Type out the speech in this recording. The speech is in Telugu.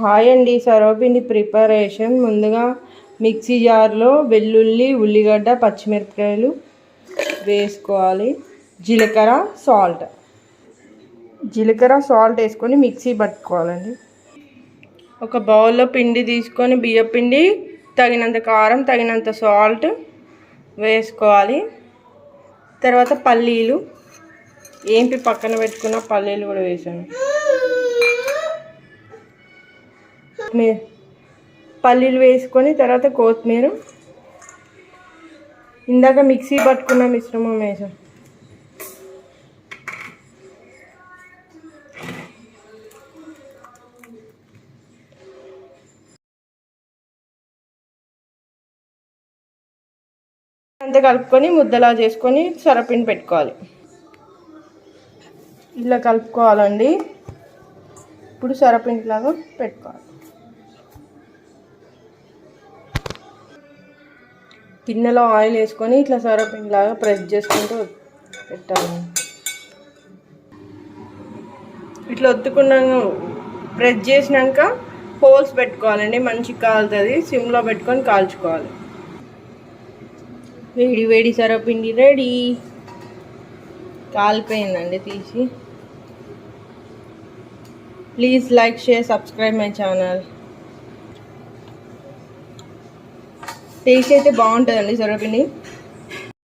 హాయ్ అండి. సర్వపిండి ప్రిపరేషన్. ముందుగా మిక్సీ జార్లో వెల్లుల్లి, ఉల్లిగడ్డ, పచ్చిమిరపకాయలు వేసుకోవాలి. జీలకర్ర సాల్ట్ వేసుకొని మిక్సీ పట్టుకోవాలండి. ఒక బౌల్లో పిండి తీసుకొని బియ్యం పిండి, తగినంత కారం, తగినంత సాల్ట్ వేసుకోవాలి. తర్వాత పల్లీలు ఏంపి పక్కన పెట్టుకున్న పల్లీలు కూడా వేసాను. పల్లీలు వేసుకొని తర్వాత కొత్తిమీర, ఇందాక మిక్సీ పట్టుకున్న మిశ్రమం వేసాం. అంతా కలుపుకొని ముద్దలా చేసుకొని సొరపిండి పెట్టుకోవాలి. ఇలా కలుపుకోవాలండి. ఇప్పుడు సొరపిండిలాగా పెట్టుకోవాలి. గిన్నెలో ఆయిల్ వేసుకొని ఇట్లా సొరపిండిలాగా ప్రెస్ చేసుకుంటూ పెట్టాలి. ఇట్లా ఒత్తుకున్నాక ప్రెస్ చేసినాక హోల్స్ పెట్టుకోవాలండి. మంచిగా కాలుతుంది. సిమ్లో పెట్టుకొని కాల్చుకోవాలి. వేడి వేడి సొరపిండి రెడీ. కాలిపోయిందండి తీసి. Please like, share, subscribe my channel. Taste అయితే బాగుంటుందండి సొరపిండి.